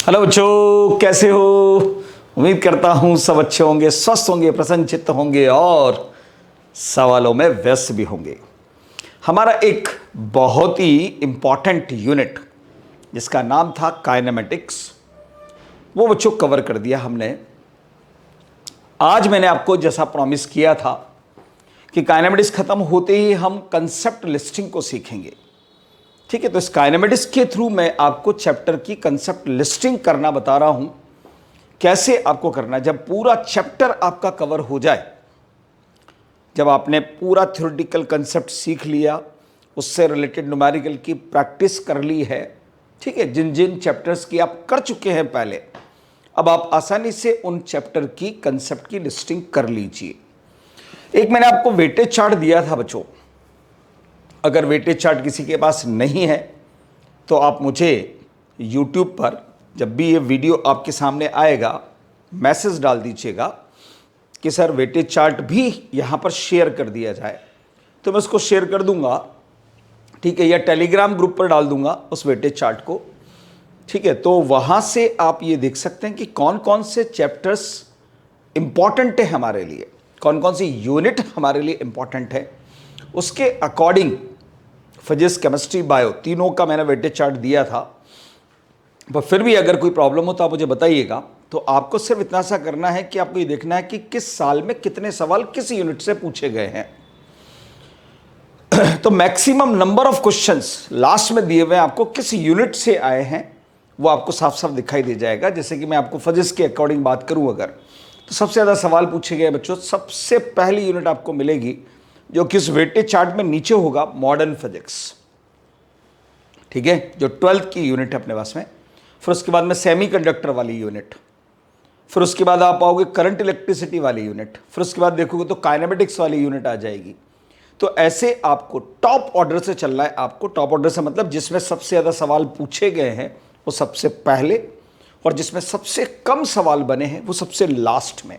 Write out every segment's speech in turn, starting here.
Hello बच्चों, कैसे हो। उम्मीद करता हूं सब अच्छे होंगे, स्वस्थ होंगे, प्रसन्नचित्त होंगे और सवालों में व्यस्त भी होंगे। हमारा एक बहुत ही इंपॉर्टेंट यूनिट जिसका नाम था काइनेमेटिक्स, वो बच्चों कवर कर दिया हमने। आज मैंने आपको जैसा प्रॉमिस किया था कि काइनेमेटिक्स खत्म होते ही हम कंसेप्ट लिस्टिंग को सीखेंगे। ठीक है, तो इस काइनेमेटिक्स के थ्रू मैं आपको चैप्टर की कंसेप्ट लिस्टिंग करना बता रहा हूं। कैसे आपको करना है, जब पूरा चैप्टर आपका कवर हो जाए, जब आपने पूरा थ्योरेटिकल कंसेप्ट सीख लिया, उससे रिलेटेड न्यूमेरिकल की प्रैक्टिस कर ली है, ठीक है, जिन जिन चैप्टर्स की आप कर चुके हैं पहले, अब आप आसानी से उन चैप्टर की कंसेप्ट की लिस्टिंग कर लीजिए। एक मैंने आपको वेटेज चार्ट दिया था बच्चों। अगर वेटेज चार्ट किसी के पास नहीं है तो आप मुझे YouTube पर जब भी ये वीडियो आपके सामने आएगा मैसेज डाल दीजिएगा कि सर वेटेज चार्ट भी यहाँ पर शेयर कर दिया जाए, तो मैं उसको शेयर कर दूंगा। ठीक है, या टेलीग्राम ग्रुप पर डाल दूंगा उस वेटेज चार्ट को। ठीक है, तो वहाँ से आप ये देख सकते हैं कि कौन कौन से चैप्टर्स इंपॉर्टेंट है हमारे लिए, कौन कौन सी यूनिट हमारे लिए इंपॉर्टेंट है। उसके अकॉर्डिंग फिजिक्स, केमिस्ट्री, बायो तीनों का मैंने वेटेज चार्ट दिया था। पर फिर भी अगर कोई प्रॉब्लम हो तो आप मुझे बताइएगा। तो आपको सिर्फ इतना सा करना है कि आपको ये देखना है कि किस साल में कितने सवाल किस यूनिट से पूछे गए हैं। तो maximum number of questions last में दिए हुए आपको किस यूनिट से आए हैं वो आपको साफ साफ दिखाई दे जाएगा। जैसे कि मैं आपको फिजिक्स के अकॉर्डिंग बात करूं अगर, तो सबसे ज़्यादा सवाल पूछे गए बच्चों, सबसे पहली यूनिट आपको मिलेगी जो कि इस वेटेज चार्ट में नीचे होगा, मॉडर्न फिजिक्स। ठीक है, जो 12th की यूनिट है अपने पास में। फिर उसके बाद में सेमीकंडक्टर वाली यूनिट, फिर उसके बाद आप आओगे करंट इलेक्ट्रिसिटी वाली यूनिट, फिर उसके बाद देखोगे तो काइनेमेटिक्स वाली यूनिट आ जाएगी। तो ऐसे आपको टॉप ऑर्डर से चलना है। आपको टॉप ऑर्डर से मतलब जिसमें सबसे ज़्यादा सवाल पूछे गए हैं वो सबसे पहले, और जिसमें सबसे कम सवाल बने हैं वो सबसे लास्ट में।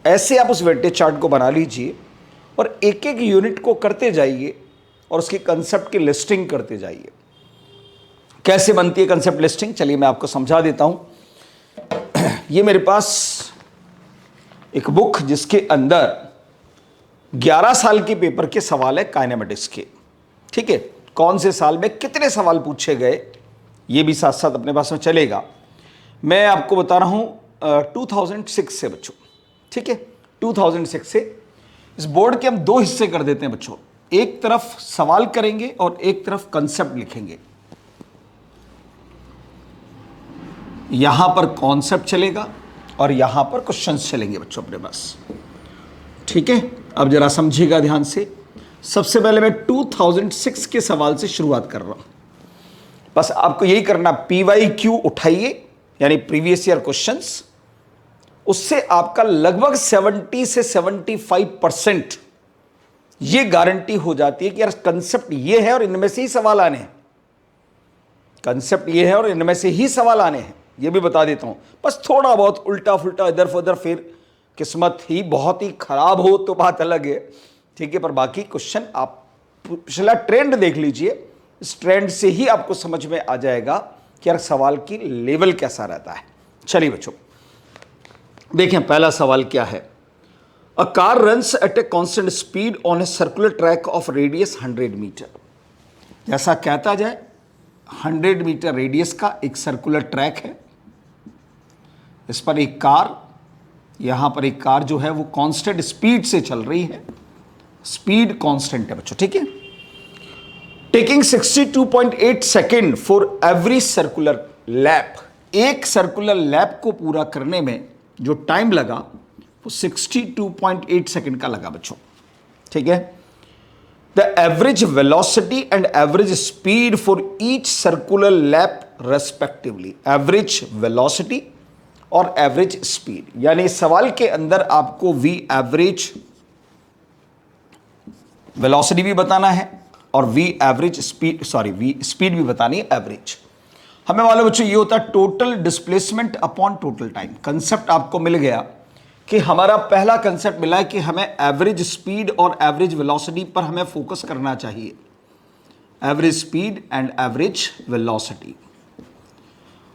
ऐसे आप उस वेटेज चार्ट को बना लीजिए और एक एक यूनिट को करते जाइए और उसकी कंसेप्ट की लिस्टिंग करते जाइए। कैसे बनती है कंसेप्ट लिस्टिंग, चलिए मैं आपको समझा देता हूं। ये मेरे पास एक बुक जिसके अंदर 11 साल के पेपर के सवाल है काइनेमेटिक्स के। ठीक है, कौन से साल में कितने सवाल पूछे गए ये भी साथ साथ अपने पास में चलेगा। मैं आपको बता रहा हूं 2006 से बच्चों। ठीक है, 2006 से। इस बोर्ड के हम दो हिस्से कर देते हैं बच्चों, एक तरफ सवाल करेंगे और एक तरफ कंसेप्ट लिखेंगे। यहां पर कॉन्सेप्ट चलेगा और यहां पर क्वेश्चंस चलेंगे बच्चों अपने पास। ठीक है, अब जरा समझिएगा ध्यान से। सबसे पहले मैं 2006 के सवाल से शुरुआत कर रहा हूं। बस आपको यही करना, PYQ उठाइए यानी प्रीवियस ईयर क्वेश्चंस, उससे आपका लगभग 70 से 75% ये गारंटी हो जाती है कि यार कंसेप्ट ये है और इनमें से ही सवाल आने हैं। कंसेप्ट ये है और इनमें से ही सवाल आने हैं, ये भी बता देता हूं। बस थोड़ा बहुत उल्टा फुल्टा इधर उधर, फिर किस्मत ही बहुत ही खराब हो तो बात अलग है। ठीक है, पर बाकी क्वेश्चन आप पिछला ट्रेंड देख लीजिए, इस ट्रेंड से ही आपको समझ में आ जाएगा कि यार सवाल की लेवल कैसा रहता है। चलिए बच्चों देखें, पहला सवाल क्या है। A car runs at a constant speed on a circular track of radius 100 metre. जैसा कहता जाए 100 मीटर रेडियस का एक सर्कुलर ट्रैक है, इस पर एक कार, यहां पर एक कार जो है वो कांस्टेंट स्पीड से चल रही है। स्पीड कांस्टेंट है बच्चों। ठीक है, taking 62.8 second for every circular lap. एक सर्कुलर लैप को पूरा करने में जो टाइम लगा वो 62.8 सेकेंड का लगा बच्चों। ठीक है, the average velocity and average speed for each circular lap respectively. Average velocity और एवरेज स्पीड, यानी सवाल के अंदर आपको वी एवरेज वेलोसिटी भी बताना है और v average speed, sorry v speed भी बतानी है, एवरेज। हमें मालूम बच्चों ये होता है total displacement upon total time. Concept आपको मिल गया कि हमारा पहला कंसेप्ट मिला है कि हमें एवरेज स्पीड और एवरेज वेलोसिटी पर हमें फोकस करना चाहिए। Average speed and average velocity.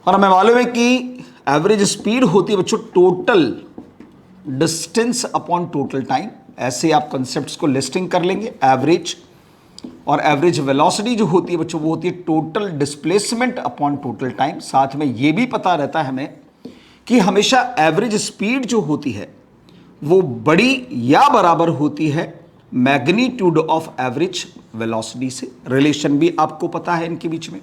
और हमें मालूम है कि एवरेज स्पीड होती है बच्चों total distance upon total time. ऐसे आप कंसेप्ट्स को लिस्टिंग कर लेंगे। एवरेज और एवरेज वेलोसिटी जो होती है बच्चों वो होती है total displacement upon total time. साथ में ये भी पता रहता है हमें कि हमेशा एवरेज स्पीड जो होती है वो बड़ी या बराबर होती है मैग्नीट्यूड ऑफ एवरेज वेलोसिटी से। रिलेशन भी आपको पता है इनके बीच में,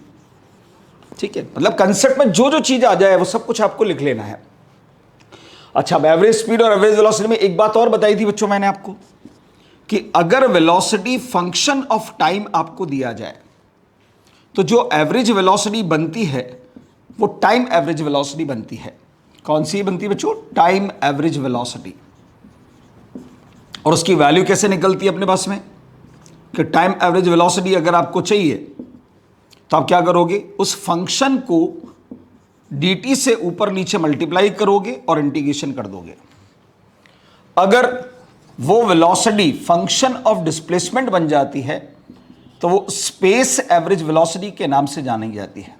ठीक है। मतलब कंसेप्ट में जो जो चीज आ जाए वो सब कुछ आपको लिख लेना है। अच्छा, अब एवरेज स्पीड और एवरेज वेलोसिटी में एक बात और बताई थी बच्चों मैंने आपको कि अगर वेलोसिटी फंक्शन ऑफ टाइम आपको दिया जाए तो जो एवरेज वेलोसिटी बनती है वो टाइम एवरेज वेलोसिटी बनती है। कौन सी बनती है बच्चों? Time average velocity. और उसकी वैल्यू कैसे निकलती है अपने पास में कि टाइम एवरेज वेलोसिटी अगर आपको चाहिए तो आप क्या करोगे, उस फंक्शन को dt से ऊपर नीचे मल्टीप्लाई करोगे और इंटीग्रेशन कर दोगे। अगर वो वेलोसिटी फंक्शन ऑफ डिस्प्लेसमेंट बन जाती है तो वो स्पेस एवरेज वेलोसिटी के नाम से जानी जाती है।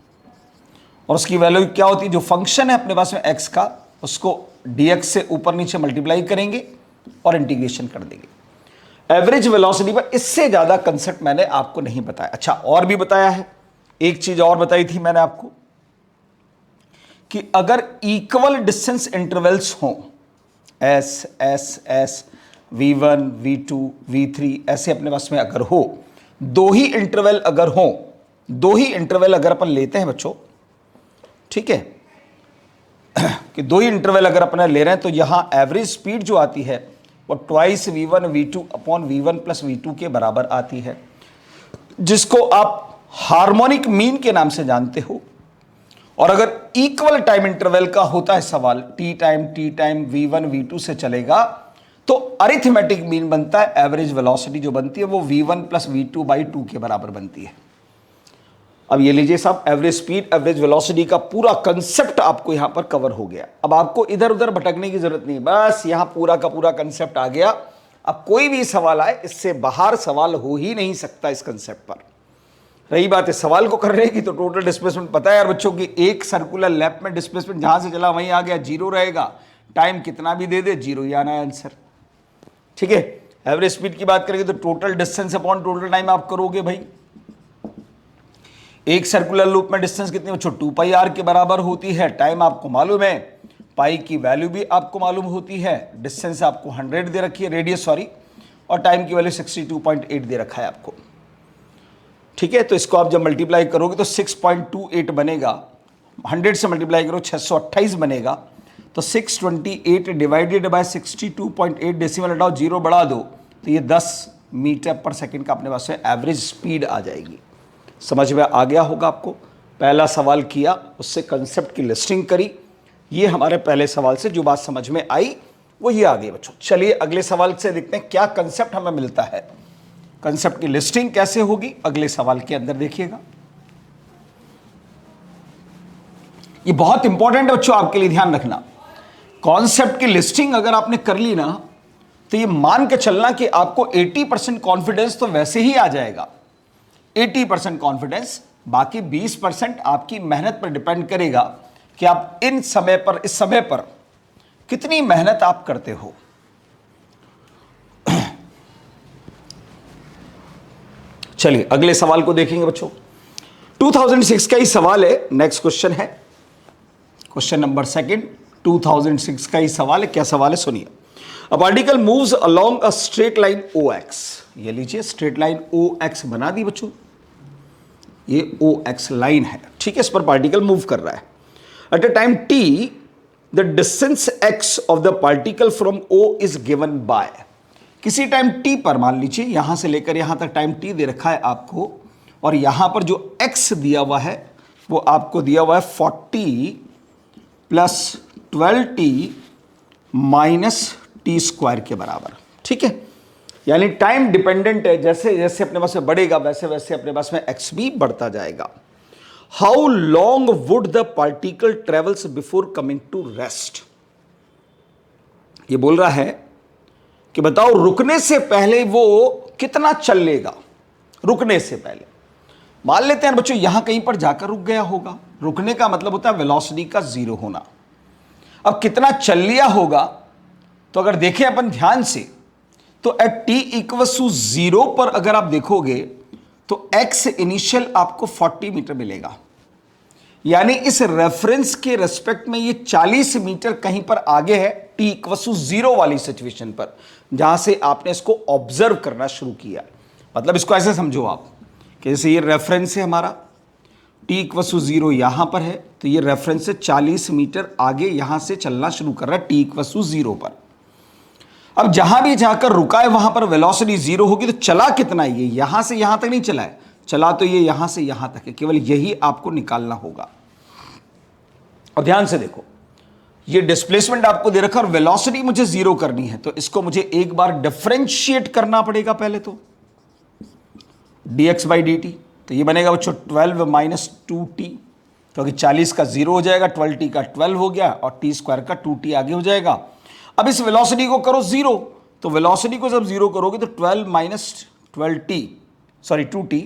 और उसकी वैल्यू क्या होती है? जो फंक्शन है अपने पास में x का, उसको dx से ऊपर नीचे मल्टीप्लाई करेंगे और इंटीग्रेशन कर देंगे। एवरेज वेलोसिटी पर इससे ज्यादा कंसेप्ट मैंने आपको नहीं बताया। अच्छा, और भी बताया है, एक चीज और बताई थी मैंने आपको कि अगर इक्वल डिस्टेंस इंटरवल्स हों, S S S v1 v2 v3 ऐसे अपने पास में अगर हो, दो ही इंटरवल अगर हो, दो ही इंटरवल अगर अपन लेते हैं बच्चों, ठीक है, कि दो ही इंटरवल अगर अपन ले रहे हैं तो यहां एवरेज स्पीड जो आती है वो twice v1 v2 upon v1 plus v2 के बराबर आती है, जिसको आप हार्मोनिक मीन के नाम से जानते हो। और अगर इक्वल टाइम इंटरवल का होता है सवाल, टी टाइम v1 v2 से चलेगा, तो अरिथमेटिक मीन बनता है, एवरेज वेलोसिटी जो बनती है वो v1 प्लस v2 बाई 2 के बराबर बनती है। अब ये लीजिए साहब, एवरेज स्पीड एवरेज वेलोसिटी का पूरा कंसेप्ट आपको यहां पर कवर हो गया। अब आपको इधर उधर भटकने की जरूरत नहीं, बस यहां पूरा का पूरा कंसेप्ट आ गया। अब कोई भी सवाल आए, इससे बाहर सवाल हो ही नहीं सकता इस कंसेप्ट पर। रही बात है सवाल को कर रहे हैं कि तो टोटल डिस्प्लेसमेंट पता है यार बच्चों की, एक सर्कुलर लैप में डिस्प्लेसमेंट जहां से चला वहीं आ गया, जीरो रहेगा। टाइम कितना भी दे दे जीरो ही आना है आंसर, ठीक है। एवरेज स्पीड की बात करेंगे तो total distance upon total time आप करोगे भाई। एक सर्कुलर लूप में डिस्टेंस कितनी बच्चों 2 पाई आर के बराबर होती है। टाइम आपको मालूम है, पाई की वैल्यू भी आपको मालूम होती है, डिस्टेंस आपको 100 दे रखी है, रेडियस सॉरी, और टाइम की वैल्यू 62.8 दे रखा है आपको, ठीक है। तो इसको आप जब मल्टीप्लाई करोगे तो 6.28 बनेगा, 100 से मल्टीप्लाई करो 628 बनेगा, तो 628 डिवाइडेड बाय 62.8, डेसिमल हटाओ, जीरो बढ़ा दो, तो ये 10 मीटर पर सेकंड का अपने पास से एवरेज स्पीड आ जाएगी। समझ में आ गया होगा आपको। पहला सवाल किया, उससे कंसेप्ट की लिस्टिंग करी, ये हमारे पहले सवाल से जो बात समझ में आई वो ये आ गई बच्चों। चलिए अगले सवाल से देखते हैं क्या कंसेप्ट हमें मिलता है, कंसेप्ट की लिस्टिंग कैसे होगी अगले सवाल के अंदर देखिएगा। ये बहुत इंपॉर्टेंट है बच्चों आपके लिए, ध्यान रखना। कॉन्सेप्ट की लिस्टिंग अगर आपने कर ली ना तो ये मान के चलना कि आपको 80% कॉन्फिडेंस तो वैसे ही आ जाएगा, 80% कॉन्फिडेंस, बाकी 20% आपकी मेहनत पर डिपेंड करेगा कि आप इन समय पर, इस समय पर कितनी मेहनत आप करते हो। चलिए अगले सवाल को देखेंगे बच्चों। 2006 का ही सवाल है, नेक्स्ट क्वेश्चन है, क्वेश्चन नंबर 2, 2006 का ही सवाल है। क्या सवाल है सुनिए। A particle moves along a straight line OX, ये लीजिए स्ट्रेट लाइन OX बना दी बच्चों, ये OX लाइन है, ठीक है, इस पर पार्टिकल मूव कर रहा है। At a time t the distance x of the particle from O is given bye, किसी टाइम t पर, मान लीजिए यहां से लेकर यहां तक टाइम t दे रखा है आपको, और यहां पर जो x दिया हुआ है वो आपको दिया हुआ है 40 plus 12t minus T square के बराबर, ठीक है। यानी टाइम डिपेंडेंट है, जैसे जैसे अपने पास में बढ़ेगा वैसे वैसे अपने पास में x भी बढ़ता जाएगा। How long would the particle travels before coming to rest, ये बोल रहा है कि बताओ रुकने से पहले वो कितना चल लेगा, रुकने से पहले। मान लेते हैं बच्चों यहां कहीं पर जाकर रुक गया होगा। रुकने का मतलब होता है वेलोसिटी का जीरो होना। अब कितना चल लिया होगा, तो अगर देखें अपन ध्यान से, तो एट t इक्वल्स टू 0 पर अगर आप देखोगे तो x इनिशियल आपको 40 मीटर मिलेगा। यानी इस रेफरेंस के रेस्पेक्ट में ये 40 मीटर कहीं पर आगे है t इक्वल्स टू 0 वाली सिचुएशन पर, जहां से आपने इसको ऑब्जर्व करना शुरू किया। मतलब इसको ऐसे समझो आप कि जैसे ये रेफरेंस है हमारा, t इक्वल्स टू 0 यहां पर है, तो ये रेफरेंस से 40 मीटर आगे यहां से चलना शुरू कर रहा है t इक्वल्स टू 0 पर। अब जहां भी जाकर रुका है वहां पर वेलोसिटी 0 होगी, तो चला कितना है, ये यहां से यहां तक नहीं चला है, चला तो ये यहां से यहां तक है। केवल यही आपको निकालना होगा। और ध्यान से देखो, ये डिस्प्लेसमेंट आपको दे रखा और वेलोसिटी मुझे 0 करनी है, तो इसको मुझे एक बार डिफरेंशिएट करना पड़ेगा पहले तो, dx बाई dt। तो ये बनेगा बच्चों 12 माइनस 2t, क्योंकि 40 का 0 हो जाएगा, 12t का 12 हो गया और t स्क्वायर का 2t आगे हो जाएगा। अब इस वेलोसिटी को करो 0, तो वेलोसिटी को जब 0 करोगे तो 12 माइनस 12t, सॉरी 2t,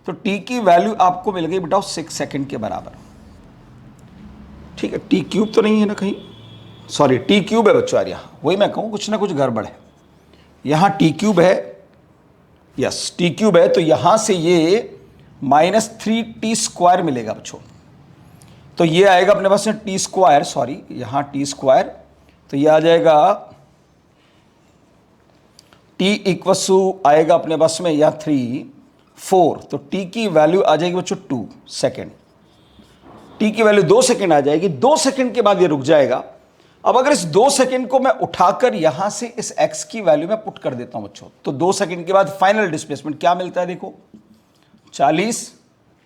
तो t की वैल्यू आपको मिल गई बेटा 6 सेकंड के बराबर। ठीक है, t क्यूब तो नहीं है ना कहीं, सॉरी t क्यूब है बच्चों यार, यहाँ वही मैं कहूँ कुछ ना कुछ गड़बड़ है, यहाँ t क्यूब है, यस t क्यूब है, तो यहाँ से ये माइनस 3t स्क्वायर मिलेगा बच्चों। तो ये आएगा अपने पास में t स्क्वायर, सॉरी यहाँ t स्क्वायर, तो ये आ जाएगा t इक्वस टू आएगा अपने पास में या 3 4, तो t की वैल्यू आ जाएगी बच्चों 2 सेकेंड, t की वैल्यू 2 सेकेंड आ जाएगी। 2 सेकेंड के बाद ये रुक जाएगा। अब अगर इस 2 सेकेंड को मैं उठाकर यहां से इस x की वैल्यू में पुट कर देता हूं बच्चों, तो 2 सेकेंड के बाद फाइनल डिस्प्लेसमेंट क्या मिलता है, देखो 40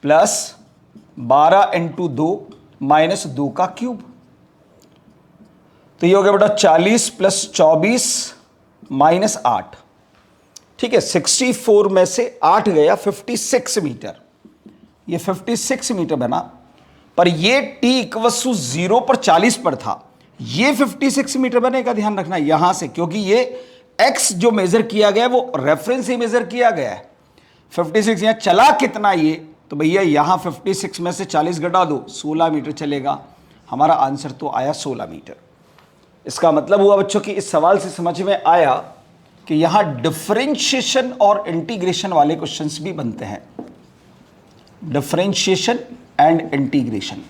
प्लस 12 इंटू 2 माइनस 2 का क्यूब, तो ये हो गया बेटा 40 प्लस 24 माइनस 8। ठीक है, 64 में से 8 गया 56 मीटर, ये 56 मीटर बना। पर ये t इक्वल्स टू 0 पर 40 पर था, ये 56 मीटर बनेगा, ध्यान रखना यहां से, क्योंकि ये x जो मेजर किया गया है वो रेफरेंस से मेजर किया गया है। 56 यहां चला कितना ये, तो भैया यहां 56 में से 40 घटा दो, 16 मीटर चलेगा। हमारा आंसर तो आया 16 मीटर। इसका मतलब हुआ बच्चों कि इस सवाल से समझ में आया कि यहां डिफरेंशिएशन और इंटीग्रेशन वाले क्वेश्चंस भी बनते हैं, डिफरेंशिएशन एंड इंटीग्रेशन।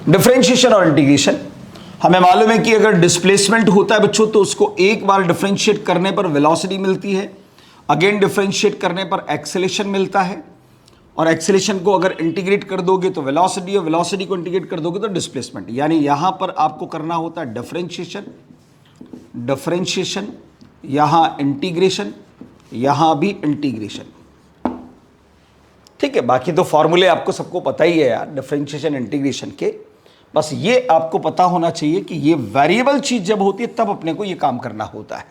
डिफरेंशिएशन और इंटीग्रेशन हमें मालूम है कि अगर डिस्प्लेसमेंट होता है बच्चों, तो उसको एक बार डिफरेंशिएट करने पर वेलोसिटी मिलती है, अगेन डिफरेंशिएट करने पर एक्सेलेरेशन मिलता है, और एक्सेलेरेशन को अगर इंटीग्रेट कर दोगे तो वेलोसिटी, और वेलोसिटी को इंटीग्रेट कर दोगे तो डिस्प्लेसमेंट। यानी यहां पर आपको करना होता है डिफरेंशिएशन, डिफरेंशिएशन, यहां इंटीग्रेशन, यहां भी इंटीग्रेशन। ठीक है, बाकी तो फॉर्मूले आपको सबको पता ही है यार डिफरेंशिएशन इंटीग्रेशन के, बस ये आपको पता होना चाहिए कि ये वेरिएबल चीज जब होती है तब अपने को ये काम करना होता है।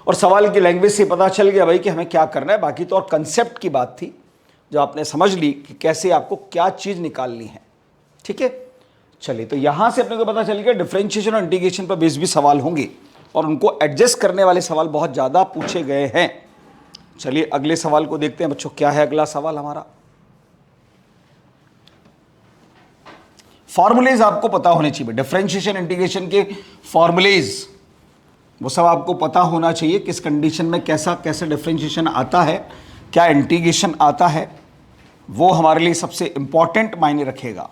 और सवाल की लैंग्वेज से पता चल गया भाई कि हमें क्या करना है। बाकी तो और कंसेप्ट की बात थी जो आपने समझ ली कि कैसे आपको क्या चीज निकालनी है। ठीक है, चलिए, तो यहां से अपने को पता चल गया डिफरेंशिएशन और इंटीग्रेशन पर बेस भी सवाल होंगे, और उनको एडजस्ट करने वाले सवाल बहुत ज्यादा पूछे गए हैं। चलिए अगले सवाल को देखते हैं बच्चों, क्या है अगला सवाल हमारा। फॉर्मूलेज आपको पता होने चाहिए, डिफरेंशिएशन इंटीग्रेशन के फॉर्मूलेज वो सब आपको पता होना चाहिए, किस कंडीशन में कैसा कैसा डिफरेंशिएशन आता है, क्या इंटीग्रेशन आता है, वो हमारे लिए सबसे इंपॉर्टेंट मायने रखेगा।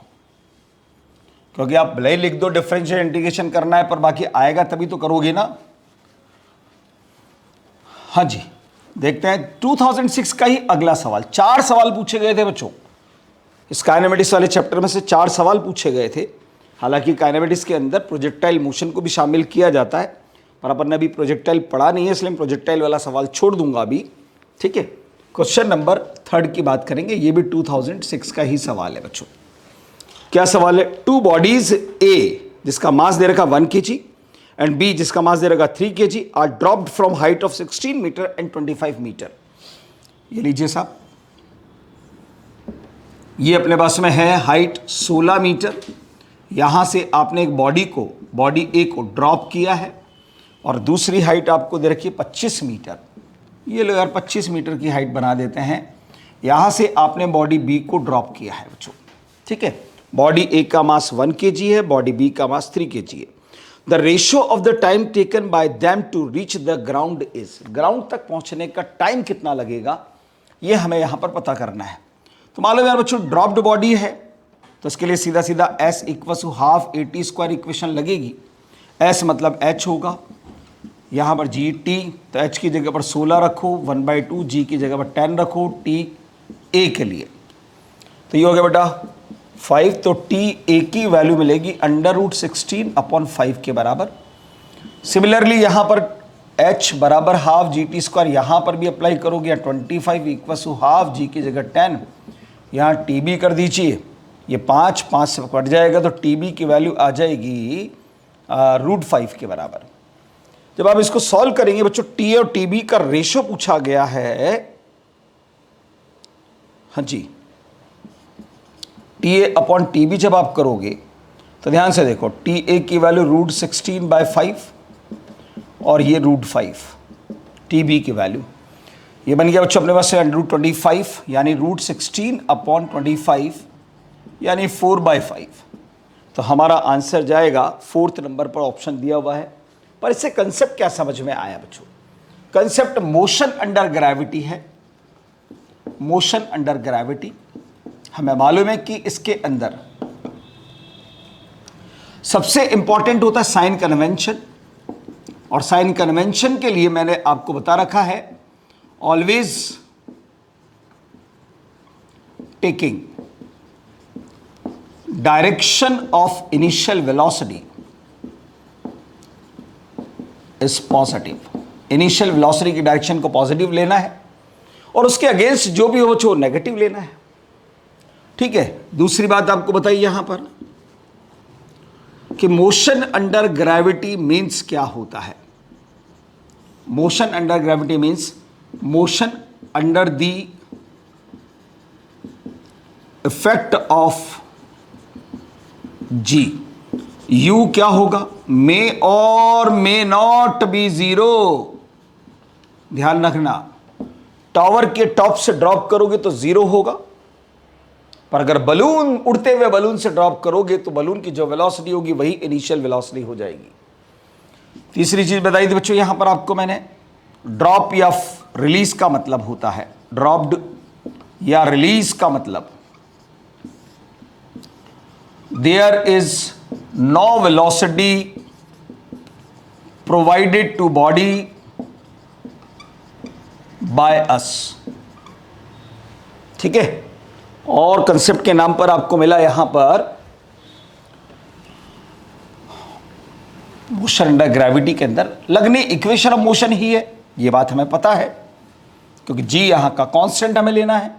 क्योंकि आप भले ही लिख दो डिफरेंशिएशन इंटीग्रेशन करना है, पर बाकी आएगा तभी तो करोगे ना। हाँ जी, देखते हैं 2006 का ही अगला सवाल। 4 सवाल पूछे गए थे बच्चों, इस काइनेमेटिक्स वाले चैप्टर में से 4 सवाल पूछे गए थे। हालांकि काइनेमेटिक्स के अंदर प्रोजेक्टाइल मोशन को भी शामिल किया जाता है, पर अपन ने अभी प्रोजेक्टाइल पढ़ा नहीं है, इसलिए प्रोजेक्टाइल वाला सवाल छोड़ दूंगा अभी। ठीक है, क्वेश्चन नंबर 3 की बात करेंगे, ये भी 2006 का ही सवाल है बच्चों। क्या सवाल है, 2 बॉडीज ए जिसका मास दे रखा 1 kg एंड बी जिसका मास दे रखा 3 kg are dropped from height of 16 metre and 25 metre. ये लीजिए साहब, ये अपने पास में है हाइट 16 मीटर, यहां से आपने एक बॉडी ए को ड्रॉप किया है, और दूसरी हाइट आपको दे रखी है 25 मीटर। ये लो यार 25 मीटर की हाइट बना देते हैं। यहाँ से आपने बॉडी बी को ड्रॉप किया है बच्चों, ठीक है। बॉडी ए का मास 1 kg है, बॉडी बी का मास 3 kg है। The ratio of the time taken by them to reach the ground is, ground तक पहुंचने का टाइम कितना लगेगा ये हमें यहाँ पर पता करना है। तो मालूम यार बच्चों ड्रॉप्ड बॉडी है, तो इसके लिए सीधा सीधा S = हाफ AT² इक्वेशन लगेगी। S मतलब H होगा, यहाँ पर GT, तो H की जगह पर 16 रखो, 1/2, G की जगह पर 10 रखो, T A के लिए, तो ये हो गया बेटा 5। तो T A की वैल्यू मिलेगी √16/5 के बराबर। सिमिलरली यहाँ पर H बराबर हाफ GT², यहाँ पर भी अप्लाई करोगे, 25 = हाफ, G की जगह 10, यहाँ TB कर दीजिए, ये 5 से कट जाएगा, तो TB की वैल्यू आ जाएगी √5 के बराबर। जब आप इसको सॉल्व करेंगे बच्चों, T और TB का रेशो पूछा गया है, हाँ जी, TA/TB जब आप करोगे तो ध्यान से देखो, TA की वैल्यू √16/5 और ये √5, TB की वैल्यू ये बन गया बच्चों अपने पास √25, यानी √16/25 यानी 4/5। तो हमारा आंसर जाएगा 4th नंबर पर, ऑप्शन दिया हुआ है। पर इससे कंसेप्ट क्या समझ में आया बच्चों? कंसेप्ट मोशन अंडर ग्रेविटी है। मोशन अंडर ग्रेविटी हमें मालूम है कि इसके अंदर सबसे इंपॉर्टेंट होता है साइन कन्वेंशन, और साइन कन्वेंशन के लिए मैंने आपको बता रखा है always taking direction of initial velocity is positive. Initial velocity की डायरेक्शन को पॉजिटिव लेना है और उसके अगेंस्ट जो भी हो वो नेगेटिव लेना है, ठीक है। दूसरी बात आपको बताइए यहां पर कि मोशन अंडर ग्रेविटी मींस क्या होता है। Motion under gravity means motion under the effect of g. U क्या होगा? मे और मे नॉट बी जीरो। ध्यान रखना, टावर के टॉप से ड्रॉप करोगे तो जीरो होगा, पर अगर बलून उड़ते हुए बलून से ड्रॉप करोगे तो बलून की जो वेलोसिटी होगी वही इनिशियल वेलोसिटी हो जाएगी। तीसरी चीज बताई थी बच्चों यहां पर आपको मैंने, ड्रॉप या रिलीज का मतलब होता है, ड्रॉप्ड या रिलीज का मतलब there is no velocity provided to body by us, ठीक है। और कंसेप्ट के नाम पर आपको मिला यहां पर मोशन अंडर ग्रेविटी के अंदर लगनी इक्वेशन ऑफ मोशन ही है, ये बात हमें पता है, क्योंकि जी यहां का कांस्टेंट हमें लेना है।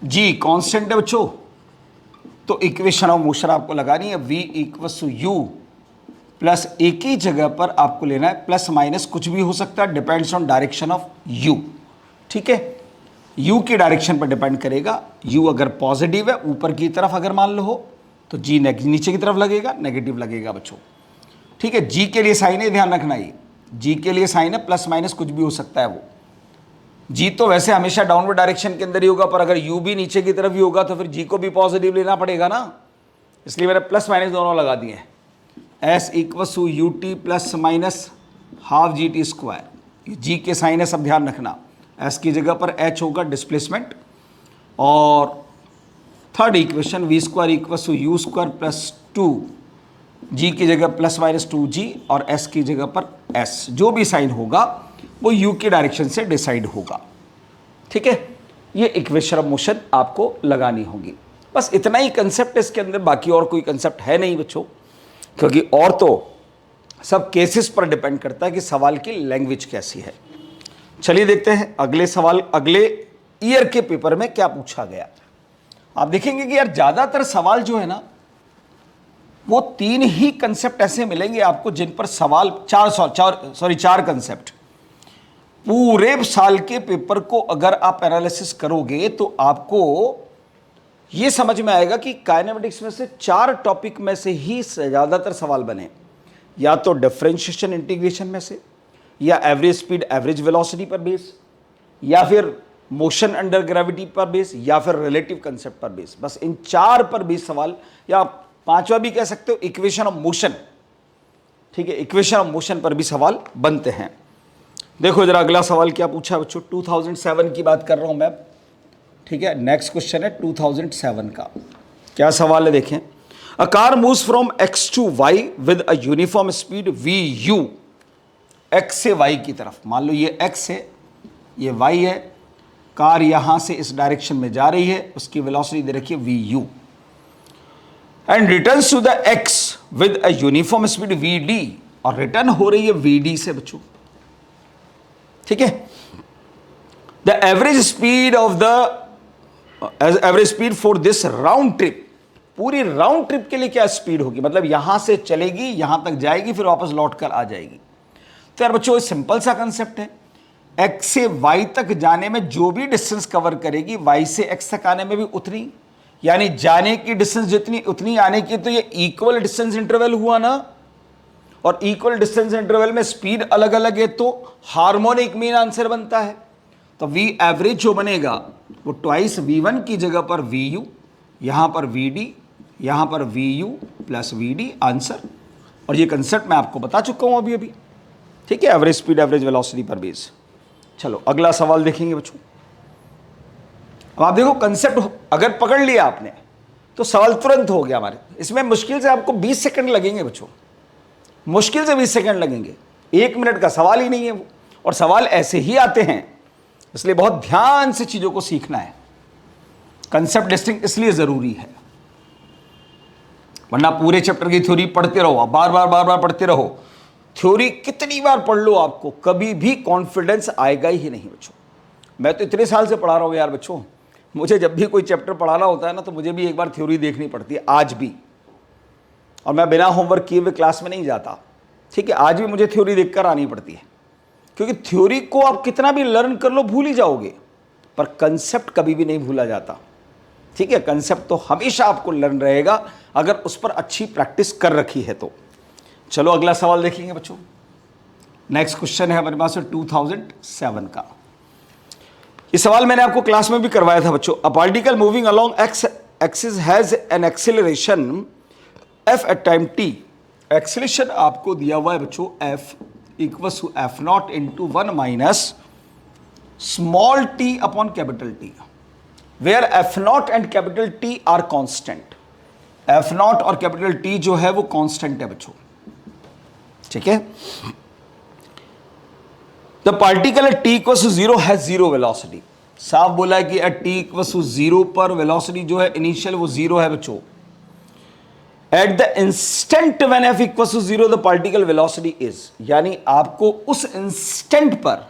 जी कांस्टेंट है बच्चों, तो इक्वेशन ऑफ मोशन आपको लगानी है V = U प्लस एक ही जगह पर आपको लेना है प्लस माइनस कुछ भी हो सकता है, depends on direction of U, ठीक है। U की डायरेक्शन पर डिपेंड करेगा। U अगर पॉजिटिव है ऊपर की तरफ अगर मान लो हो तो G नीचे की तरफ लगेगा, नेगेटिव लगेगा बच्चों, ठीक है। G के लिए साइन है, ध्यान रखना, ये G के लिए साइन है, प्लस माइनस कुछ भी हो सकता है वो। G तो वैसे हमेशा डाउनवर्ड डायरेक्शन के अंदर ही होगा, पर अगर U भी नीचे की तरफ ही होगा तो फिर G को भी पॉजिटिव लेना पड़ेगा ना, इसलिए मैंने प्लस माइनस दोनों लगा दिए हैं। S = UT plus minus half GT², G के साइन है, सब ध्यान रखना। S की जगह पर H होगा डिस्प्लेसमेंट, और third equation V² = U² plus 2, G की जगह प्लस माइनस 2G और S की जगह पर S, जो भी साइन होगा वो U की डायरेक्शन से डिसाइड होगा, ठीक है। ये इक्वेशन ऑफ मोशन आपको लगानी होगी। बस इतना ही कंसेप्ट इसके अंदर, बाकी और कोई कंसेप्ट है नहीं बच्चों, क्योंकि और तो सब केसेस पर डिपेंड करता है कि सवाल की लैंग्वेज कैसी है। चलिए देखते हैं अगले सवाल, अगले ईयर के पेपर में क्या पूछा गया। आप देखेंगे कि यार ज़्यादातर सवाल जो है ना वो 3 ही कंसेप्ट ऐसे मिलेंगे आपको जिन पर सवाल चार कंसेप्ट पूरे साल के पेपर को अगर आप एनालिसिस करोगे तो आपको ये समझ में आएगा कि काइनेमेटिक्स में से 4 टॉपिक में से ही ज़्यादातर सवाल बने। या तो डिफरेंशिएशन इंटीग्रेशन में से, या एवरेज स्पीड एवरेज वेलोसिटी पर बेस, या फिर मोशन अंडर ग्रेविटी पर बेस, या फिर रिलेटिव कंसेप्ट पर बेस। बस इन 4 पर बेस सवाल, या 5वां भी कह सकते हो इक्वेशन ऑफ मोशन। ठीक है, इक्वेशन ऑफ मोशन पर भी सवाल बनते हैं। देखो जरा अगला सवाल क्या पूछा बच्चों, 2007 की बात कर रहा हूं मैं। ठीक है, नेक्स्ट क्वेश्चन है 2007 का। क्या सवाल है देखें। A car moves from x to y with a uniform speed v u, x से वाई की तरफ। मान लो ये एक्स है, ये वाई है, कार यहां से इस डायरेक्शन में जा रही है, उसकी वेलोसिटी दे रखी है v u, and returns to the x with a uniform speed v d, और रिटर्न हो रही है वी डी से बच्चों। ठीक है, the average speed of the average speed for this round trip, पूरी राउंड ट्रिप के लिए क्या स्पीड होगी, मतलब यहां से चलेगी, यहां तक जाएगी, फिर वापस लौट कर आ जाएगी। तो यार बच्चों सिंपल सा कंसेप्ट है, x से y तक जाने में जो भी डिस्टेंस कवर करेगी, y से x तक आने में भी उतनी, यानी जाने की डिस्टेंस जितनी उतनी आने की। तो ये इक्वल डिस्टेंस इंटरवल हुआ ना, और इक्वल डिस्टेंस इंटरवल में स्पीड अलग अलग है, तो हार्मोनिक मीन आंसर बनता है। तो v एवरेज जो बनेगा वो ट्वाइस v1 की जगह पर vu, यहां पर vd, यहां पर vu प्लस vd आंसर। और ये कंसेप्ट मैं आपको बता चुका हूं अभी। ठीक है, एवरेज स्पीड एवरेज वेलोसिटी पर बेस। चलो अगला सवाल देखेंगे बच्चों। अब आप देखो कंसेप्ट अगर पकड़ लिया आपने तो सवाल तुरंत हो गया हमारे। इसमें मुश्किल से आपको 20 सेकंड लगेंगे बच्चों, मुश्किल से 20 सेकंड लगेंगे, 1 मिनट का सवाल ही नहीं है वो। और सवाल ऐसे ही आते हैं, इसलिए बहुत ध्यान से चीजों को सीखना है। कंसेप्ट लिस्टिंग इसलिए जरूरी है, वरना पूरे चैप्टर की थ्योरी पढ़ते रहो, बार बार पढ़ते रहो। थ्योरी कितनी बार पढ़ लो, आपको कभी भी कॉन्फिडेंस आएगा ही नहीं बच्चों। मैं तो इतने साल से पढ़ा रहा हूँ यार बच्चों, मुझे जब भी कोई चैप्टर पढ़ाना होता है ना, तो मुझे भी एक बार थ्योरी देखनी पड़ती है, आज भी। और मैं बिना होमवर्क किए हुए क्लास में नहीं जाता। ठीक है, आज भी मुझे थ्योरी देखकर आनी पड़ती है, क्योंकि थ्योरी को आप कितना भी लर्न कर लो भूल ही जाओगे, पर कंसेप्ट कभी भी नहीं भूला जाता। ठीक है, कंसेप्ट तो हमेशा आपको लर्न रहेगा, अगर उस पर अच्छी प्रैक्टिस कर रखी है तो। चलो अगला सवाल देखेंगे बच्चों। नेक्स्ट क्वेश्चन है हमारे पास 2007 का। ये सवाल मैंने आपको क्लास में भी करवाया था बच्चों। A particle moving along x axis has an acceleration f at time t। Acceleration आपको दिया हुआ है बच्चों f equals to f not into 1 minus small t upon capital T, where f not and capital T are constant. f not और capital T जो है वो constant है बच्चों। ठीक है, the particle at t equals to 0 has zero velocity. साफ बोला है कि एट t इक्वल्स टू 0 पर वेलोसिटी जो है इनिशियल वो 0 है बच्चों। At the instant when f equals to 0 the particle velocity is, यानी आपको उस इंस्टेंट पर,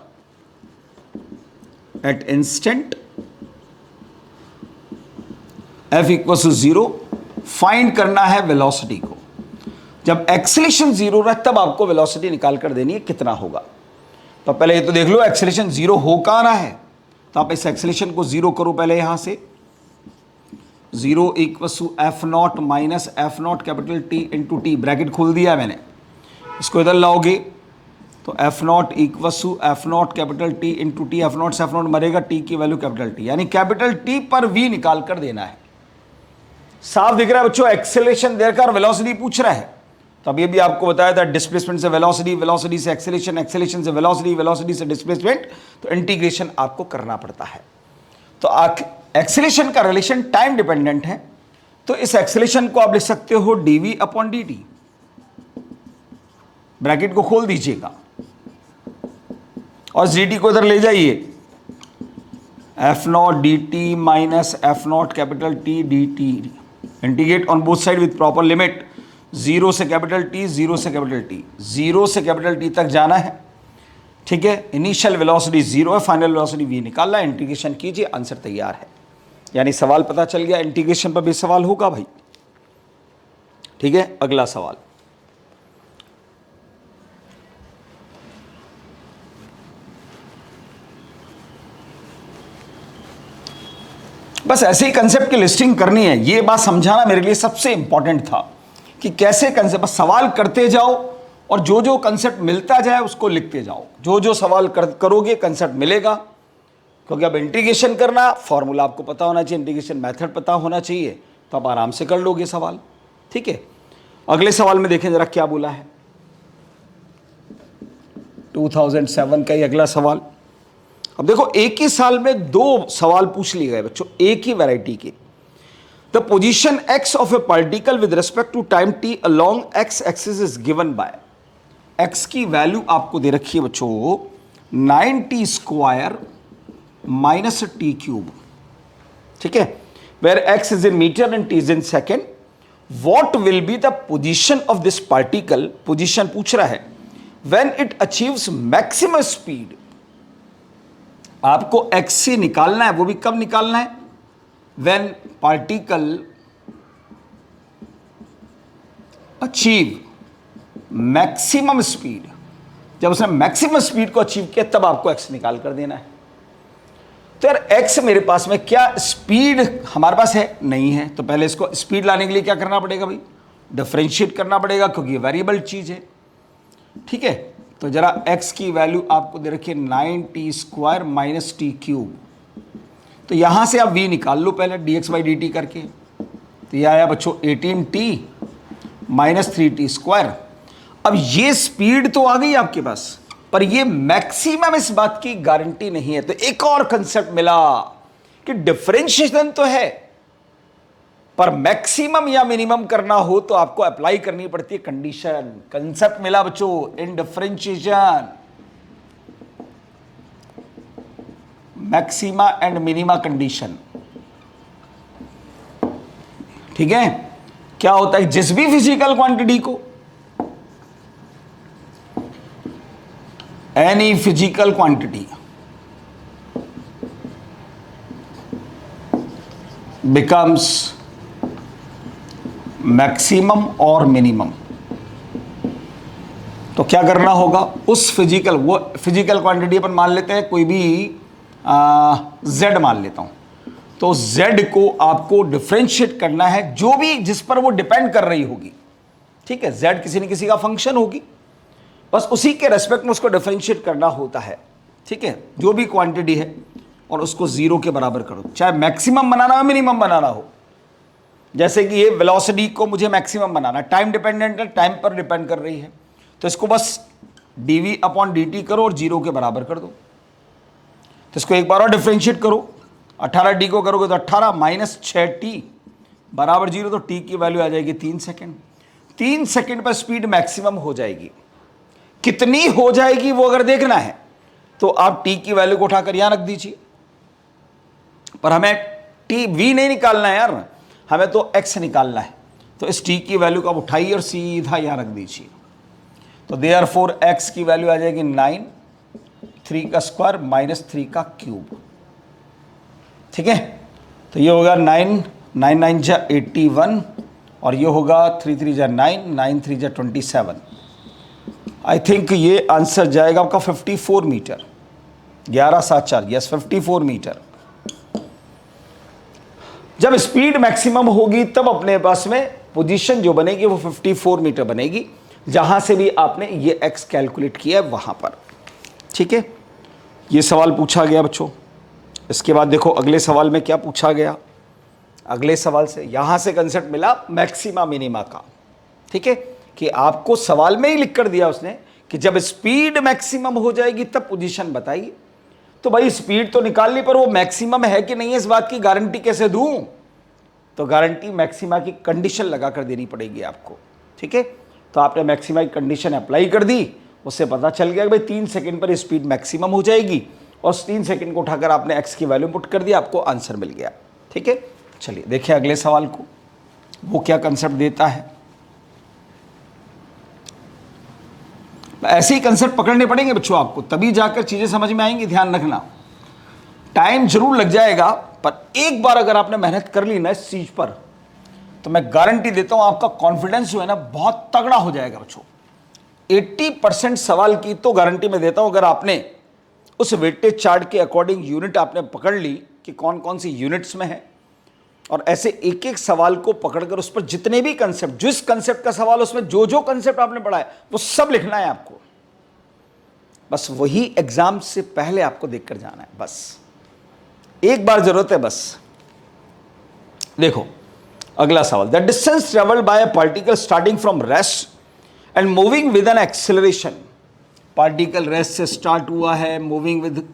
at instant f equals to 0 find करना है वेलोसिटी को। जब एक्सेलरेशन 0 रहे तब आपको वेलोसिटी निकाल कर देनी है, कितना होगा। तो पहले ये तो देख लो एक्सेलरेशन 0 हो कहां रहा है, तो आप इस एक्सेलरेशन को 0 करो पहले यहां से। 0 equals to f not minus f not capital T into t, bracket खोल दिया मैंने। इसको इधर लाओगे तो f not equals to f not capital T into t, f not से एफ नॉट मरेगा, टी की वैल्यू कैपिटल T, यानी कैपिटल T पर v निकाल कर देना है। साफ दिख रहा है बच्चों, एक्सेलरेशन देकर वेलोसिटी पूछ रहा है। तो अब ये भी आपको बताया था, डिस्प्लेसमेंट से वेलोसिटी, वेलोसिटी से एक्सेलरेशन, एक्सेलरेशन से वेलोसिटी, वेलोसिटी से डिस्प्लेसमेंट, तो इंटीग्रेशन आपको करना पड़ता है। तो एक्सेलरेशन का रिलेशन टाइम डिपेंडेंट है, तो इस एक्सेलरेशन को आप लिख सकते हो dv अपॉन dt। ब्रैकेट को खोल दीजिएगा और dt को इधर ले जाइए, F not D T minus f not capital T dt, integrate on both side with proper limit. 0 से कैपिटल T, 0 से कैपिटल T, 0 से कैपिटल T तक जाना है। ठीक है, इनिशियल वेलोसिटी 0 है, फाइनल वेलोसिटी v निकालना है। इंटीग्रेशन कीजिए, आंसर तैयार है। यानी सवाल पता चल गया, इंटीग्रेशन पर भी सवाल होगा भाई। ठीक है, अगला सवाल। बस ऐसे ही कंसेप्ट की लिस्टिंग करनी है। ये बात समझाना मेरे लिए सबसे इंपॉर्टेंट था कि कैसे कंसेप्ट, बस सवाल करते जाओ और जो जो कंसेप्ट मिलता जाए उसको लिखते जाओ, जो जो सवाल करोगे कंसेप्ट मिलेगा। क्योंकि अब इंटीग्रेशन करना, फॉर्मूला आपको पता होना चाहिए, इंटीग्रेशन मेथड पता होना चाहिए, तो आप आराम से कर लोगे सवाल। ठीक है, अगले सवाल में देखें जरा क्या बोला है। 2007 का ही अगला सवाल। अब देखो एक ही साल में दो सवाल पूछ लिए गए बच्चों, एक ही वैरायटी के। The position x of a particle with respect to time t along x axis is given by. x की वैल्यू आपको दे रखी है बच्चों 9t square minus T cube. ठीक है, where x is in metre and t is in second. What will be the position of this particle, position पूछ रहा है, when it achieves maximum speed. आपको x से निकालना है, वो भी कब निकालना है, when particle achieve maximum speed. जब उसने मैक्सिमम स्पीड को अचीव किया तब आपको x निकाल कर देना है। तो यार x मेरे पास में क्या स्पीड हमारे पास है, नहीं है, तो पहले इसको स्पीड लाने के लिए क्या करना पड़ेगा भाई, डिफरेंशिएट करना पड़ेगा, क्योंकि ये वेरिएबल चीज है। ठीक है, तो जरा x की वैल्यू आपको दे रखिए 9t square minus T cube. तो यहां से आप v निकाल लो पहले dx बाई dt करके। तो यह आया बच्चों 18t माइनस 3t स्क्वायर। अब ये स्पीड तो आ गई आपके पास, पर ये मैक्सिमम इस बात की गारंटी नहीं है। तो एक और कंसेप्ट मिला कि डिफरेंशिएशन तो है, पर मैक्सिमम या मिनिमम करना हो तो आपको अप्लाई करनी पड़ती है कंडीशन। कंसेप्ट मिला बच्चों in differentiation, maxima and minima condition. ठीक है, क्या होता है, जिस भी फिजिकल क्वांटिटी को, any physical quantity becomes maximum और मिनिमम, तो क्या करना होगा, उस फिजिकल, वो फिजिकल क्वांटिटी अपन मान लेते हैं, कोई भी z मान लेता हूं, तो z को आपको डिफरेंशिएट करना है, जो भी जिस पर वो डिपेंड कर रही होगी। ठीक है, z किसी न किसी का फंक्शन होगी, बस उसी के रेस्पेक्ट में उसको डिफरेंशिएट करना होता है। ठीक है, जो भी क्वांटिटी है और उसको जीरो के बराबर करो, चाहे मैक्सिमम बनाना हो मिनिमम बनाना हो। जैसे कि ये वेलोसिटी को मुझे मैक्सिमम बनाना, टाइम डिपेंडेंट है, टाइम पर डिपेंड कर रही है, तो इसको बस dv अपॉन dt करो और जीरो के बराबर कर दो। तो इसको एक बार और डिफरेंशिएट करो, 18t को करोगे तो 18 माइनस 6t बराबर जीरो, तो t की वैल्यू आ जाएगी 3 सेकेंड। 3 सेकेंड पर स्पीड मैक्सिमम हो जाएगी। कितनी हो जाएगी वो अगर देखना है तो आप t की वैल्यू को उठाकर यहां रख दीजिए, पर हमें v नहीं निकालना है यार, हमें तो x निकालना है। तो इस t की वैल्यू को आप उठाइए और सीधा यहां रख दीजिए। तो देयरफॉर x की वैल्यू आ जाएगी 9, 3 का स्क्वायर माइनस 3 का क्यूब। ठीक है, तो ये होगा 9, 9 9 जा 81 और ये होगा 3 3 जा 9, 9 3 जा 27। आई थिंक ये आंसर जाएगा आपका 54 मीटर, 11 7 4, यस 54 मीटर। जब स्पीड मैक्सिमम होगी तब अपने पास में पोजीशन जो बनेगी वो 54 मीटर बनेगी, जहां से भी आपने ये x कैलकुलेट किया है वहां पर। ठीक है, ये सवाल पूछा गया बच्चों। इसके बाद देखो अगले सवाल में क्या पूछा गया। अगले सवाल से यहां से कंसेप्ट मिला मैक्सिमा मिनिमा का। ठीक है, कि आपको सवाल में ही लिख कर दिया उसने कि जब स्पीड मैक्सिमम हो जाएगी तब पोजीशन बताइए। तो भाई स्पीड तो निकाल ली, पर वो मैक्सिमम है कि नहीं है इस बात की गारंटी कैसे दूं। तो गारंटी मैक्सिमा की कंडीशन लगाकर देनी पड़ेगी आपको। ठीक है, तो आपने मैक्सिमा की कंडीशन अप्लाई कर दी, उससे पता चल गया कि भाई 3 सेकंड पर स्पीड मैक्सिमम हो जाएगी, और 3 सेकंड को उठाकर आपने x की वैल्यू पुट कर दिया, आपको आंसर मिल गया। ठीक है, चलिए देखिए अगले सवाल को, वो क्या कंसेप्ट देता है। ऐसे ही कंसेप्ट पकड़ने पड़ेंगे बच्चों आपको, तभी जाकर चीजें समझ में आएंगी। ध्यान रखना, टाइम जरूर लग जाएगा, पर एक बार अगर आपने मेहनत कर ली ना इस चीज पर, तो मैं गारंटी देता हूं आपका कॉन्फिडेंस जो है ना बहुत तगड़ा हो जाएगा बच्चों। 80% सवाल की तो गारंटी मैं देता हूं, अगर आपने उस वेटेज चार्ट के अकॉर्डिंग यूनिट आपने पकड़ ली कि कौन कौन सी यूनिट्स में है, और ऐसे एक एक सवाल को पकड़कर उस पर जितने भी कंसेप्ट, जिस कंसेप्ट का सवाल उसमें जो जो कंसेप्ट आपने पढ़ा है वो सब लिखना है आपको। बस वही एग्जाम से पहले आपको देखकर जाना है, बस एक बार जरूरत है। बस देखो अगला सवाल, the distance travelled by a particle starting from rest and moving with an acceleration. Particle rest से स्टार्ट हुआ है, moving with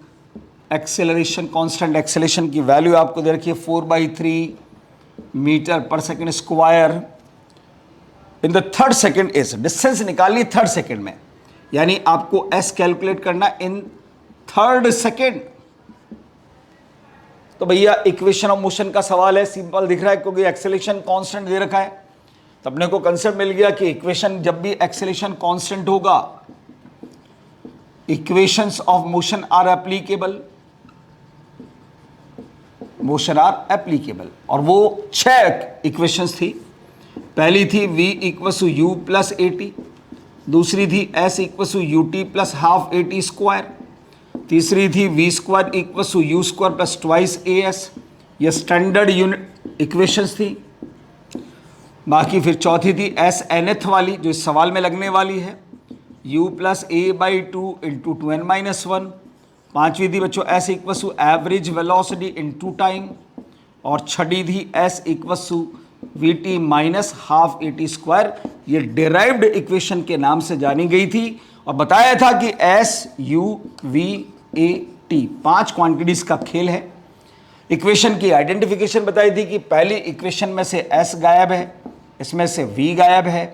acceleration, constant acceleration की वैल्यू आपको दे रखी है 4/3 मीटर पर second square in the third second is. Distance निकालनी थर्ड सेकेंड में, यानी आपको एस कैलकुलेट करना इन थर्ड सेकेंड। तो भैया इक्वेशन ऑफ मोशन का सवाल है, सिंपल दिख रहा है क्योंकि एक्सेलरेशन कांस्टेंट दे रखा है। तो अपने को कंसेप्ट मिल गया कि इक्वेशन जब भी एक्सेलरेशन कांस्टेंट होगा, equations of motion are applicable, motion are applicable. और वो 6 इक्वेशंस थी। पहली थी v equal to u plus a t, दूसरी थी s equal to u t plus half a t square, तीसरी थी v square equal to u square plus twice a s. ये स्टैंडर्ड यूनिट इक्वेशंस थी। बाकी फिर चौथी थी एस nth वाली जो इस सवाल में लगने वाली है, u plus a by 2 into 2n-1। पांचवी थी बच्चों s equal to average velocity into time, और छठी थी s equal to v t minus half a t square. ये डिराइव्ड इक्वेशन के नाम से जानी गई थी और बताया था कि S U V A T 5 quantities का खेल है। इक्वेशन की आइडेंटिफिकेशन बताई थी कि पहली इक्वेशन में से एस गायब है, इसमें से वी गायब है,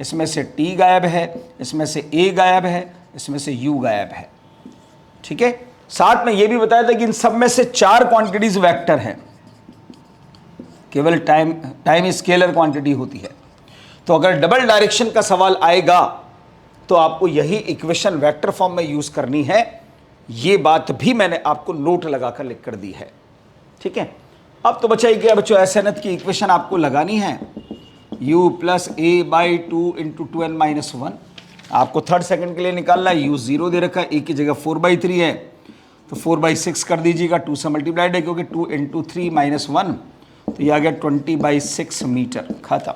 इसमें से टी गायब है, इसमें से ए गायब है, इसमें से यू गायब है। ठीक है, साथ में यह भी बताया था कि इन सब में से 4 क्वांटिटीज वेक्टर हैं, केवल टाइम स्केलर क्वांटिटी होती है। तो अगर डबल डायरेक्शन का सवाल आएगा तो आपको यही इक्वेशन वेक्टर फॉर्म में यूज करनी है। ये बात भी मैंने आपको नोट लगाकर लिख कर दी है। ठीक है, अब तो बचा ही गया बच्चों एस एन की इक्वेशन आपको लगानी है, u plus a by 2 into 2n-1। आपको थर्ड सेकंड के लिए निकालना है, u 0 दे रखा है, ए की जगह 4/3 है तो 4/6 कर दीजिएगा, 2 से मल्टीप्लाइड है क्योंकि 2 इंटू 3-1, तो ये आ गया 20/6 मीटर। खत्म।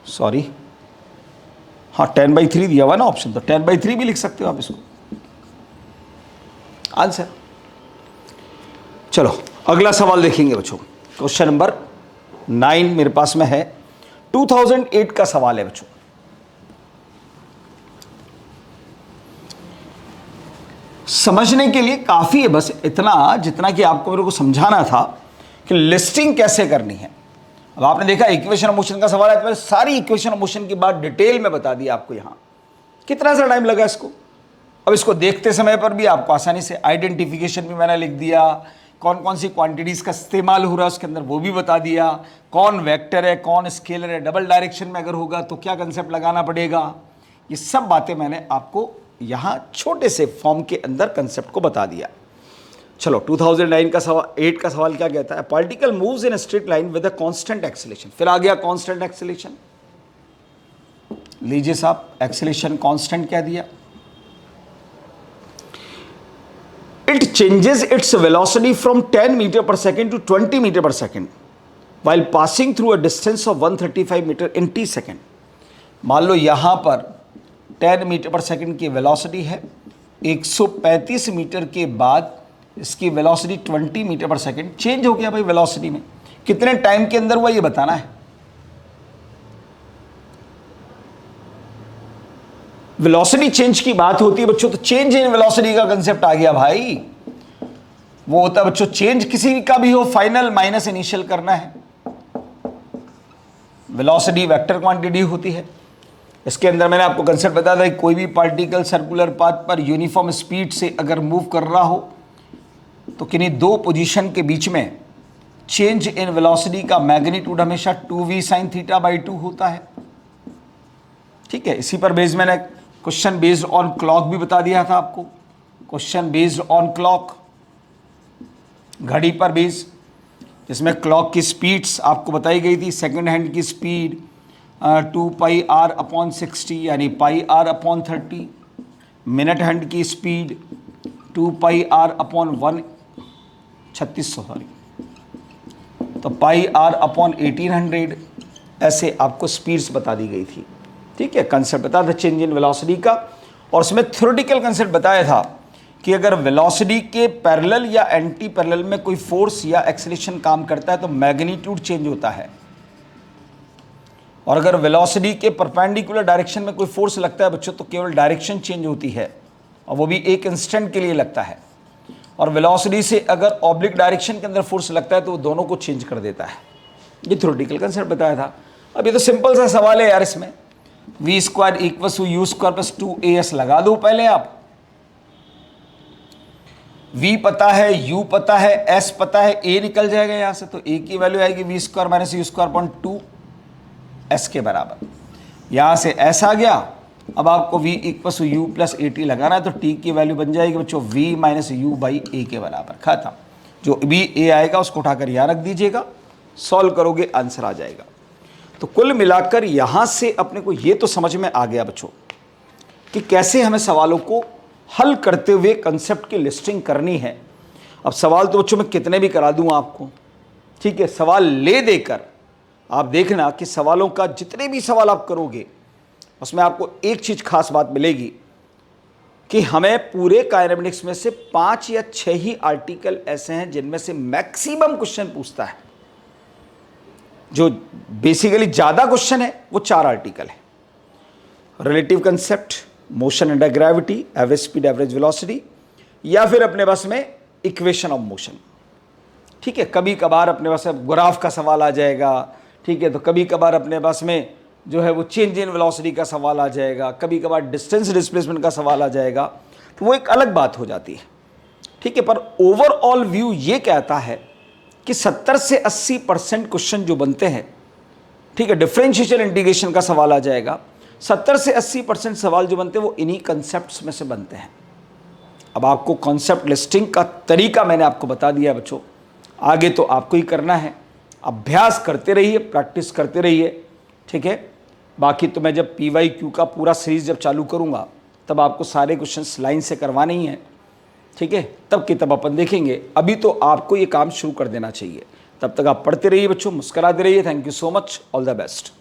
सॉरी, हाँ 10/3 दिया हुआ ना ऑप्शन, तो 10/3 भी लिख सकते हो आप इसको, आंसर। चलो अगला सवाल देखेंगे बच्चों, क्वेश्चन नंबर 9 मेरे पास में है, 2008 का सवाल है बच्चों। समझने के लिए काफी है, बस इतना जितना कि आपको मेरे को समझाना था कि लिस्टिंग कैसे करनी है। अब आपने देखा इक्वेशन ऑफ मोशन का सवाल है, तो मैंने सारी इक्वेशन ऑफ मोशन की बात डिटेल में बता दी आपको। यहां कितना सा टाइम लगा इसको, अब इसको देखते समय पर भी आपको आसानी से आइडेंटिफिकेशन भी मैंने लिख दिया, कौन कौन सी क्वांटिटीज का इस्तेमाल हो रहा है उसके अंदर वो भी बता दिया, कौन वेक्टर है कौन स्केलर है, डबल डायरेक्शन में अगर होगा तो क्या कंसेप्ट लगाना पड़ेगा, ये सब बातें मैंने आपको यहाँ छोटे से फॉर्म के अंदर कंसेप्ट को बता दिया। चलो 2009 का सवाल, 8 का सवाल क्या कहता है, particle moves in straight line with a constant acceleration. फिर आ गया कांस्टेंट एक्सेलरेशन, लीजिए साहब एक्सेलरेशन कांस्टेंट क्या दिया, it changes its velocity from 10 meter per second to 20 meter per second while passing through a distance of 135 meter in t second। मान लो यहां पर 10 metre पर सेकंड की वेलोसिटी है, 135 मीटर के बाद इसकी वेलोसिटी 20 मीटर पर सेकंड चेंज हो गया। भाई वेलोसिटी में कितने टाइम के अंदर हुआ ये बताना है। वेलोसिटी चेंज की बात होती है बच्चों, तो चेंज इन वेलोसिटी का कंसेप्ट आ गया भाई। वो होता है बच्चों चेंज किसी का भी हो, फाइनल माइनस इनिशियल करना है। वेलोसिटी वेक्टर क्वांटिटी होती है। इसके अंदर मैंने आपको कंसेप्ट बताया था, कोई भी पार्टिकल सर्कुलर पाथ पर यूनिफॉर्म स्पीड से अगर मूव कर रहा हो तो किन्हीं दो पोजीशन के बीच में चेंज इन वेलोसिटी का मैग्नीट्यूड हमेशा 2v sin θ/2 होता है। ठीक है, इसी पर बेस्ड मैंने क्वेश्चन बेस्ड ऑन क्लॉक भी बता दिया था आपको। क्वेश्चन बेस्ड ऑन क्लॉक, घड़ी पर बेस्ड, जिसमें क्लॉक की स्पीड्स आपको बताई गई थी। सेकंड हैंड की स्पीड 2πr/60 यानी πr/30, मिनट हैंड की स्पीड 2πr/1 3600 सॉरी तो पाई आर अपॉन 1800 ऐसे आपको स्पीड्स बता दी गई थी। ठीक है, कंसेप्ट बताया था चेंज इन वेलोसिटी का, और उसमें थ्योरेटिकल कंसेप्ट बताया था कि अगर वेलोसिटी के पैरेलल या एंटी पैरेलल में कोई फोर्स या एक्सेलरेशन काम करता है तो मैग्नीट्यूड चेंज होता है, और अगर वेलोसिटी के परपेंडिकुलर डायरेक्शन में कोई फोर्स लगता है बच्चों तो केवल डायरेक्शन चेंज होती है, और वो भी एक इंस्टेंट के लिए लगता है। और वेलोसिटी से अगर ऑब्लिक डायरेक्शन के अंदर फोर्स लगता है तो वो दोनों को चेंज कर देता है। ये थ्योरेटिकल कंसेप्ट बताया था। अब ये तो सिंपल सा सवाल है यार, इसमें v square equal to u square plus 2as लगा दो पहले आप। v पता है, u पता है, s पता है, a निकल जाएगा यहां से, तो a की वैल्यू आएगी v square minus you square upon 2s के बराबर। यहां से s आ गया। अब आपको v equal to u plus a t लगाना है, तो t की वैल्यू बन जाएगी बच्चों v माइनस यू बाई ए के बराबर। खत्म। जो भी a आएगा उसको उठाकर यहां रख दीजिएगा, सॉल्व करोगे आंसर आ जाएगा। तो कुल मिलाकर यहां से अपने को ये तो समझ में आ गया बच्चों कि कैसे हमें सवालों को हल करते हुए कंसेप्ट की लिस्टिंग करनी है। अब सवाल तो बच्चों मैं कितने भी करा दूं आपको, ठीक है, सवाल ले देकर आप देखना कि सवालों का जितने भी सवाल आप करोगे उसमें आपको एक चीज खास बात मिलेगी कि हमें पूरे काइनेमेटिक्स में से 5 या 6 ही आर्टिकल ऐसे हैं जिनमें से मैक्सिमम क्वेश्चन पूछता है। जो बेसिकली ज्यादा क्वेश्चन है वो 4 आर्टिकल है। Relative concept, motion under gravity, average speed, average velocity, या फिर अपने पास में इक्वेशन ऑफ मोशन। ठीक है, कभी कभार अपने पास में ग्राफ का सवाल आ जाएगा। ठीक है, तो कभी कभार अपने पास में जो है वो चेंज इन वेलोसिटी का सवाल आ जाएगा, कभी कभार डिस्टेंस डिस्प्लेसमेंट का सवाल आ जाएगा, तो वो एक अलग बात हो जाती है। ठीक है, पर ओवरऑल व्यू ये कहता है कि 70 से 80% क्वेश्चन जो बनते हैं, ठीक है, डिफरेंशियल इंटीग्रेशन का सवाल आ जाएगा। 70 से 80% सवाल जो बनते हैं वो इन्हीं कंसेप्ट्स में से बनते हैं। अब आपको कॉन्सेप्ट लिस्टिंग का तरीका मैंने आपको बता दिया बच्चों, आगे तो आपको ही करना है। अभ्यास करते रहिए, प्रैक्टिस करते रहिए। ठीक है, बाकी तो मैं जब PYQ का पूरा सीरीज जब चालू करूँगा तब आपको सारे क्वेश्चंस लाइन से करवाने ही हैं। ठीक है, तब की तब अपन देखेंगे। अभी तो आपको ये काम शुरू कर देना चाहिए। तब तक आप पढ़ते रहिए बच्चों, मुस्कुराते रहिए। Thank you so much, all the best.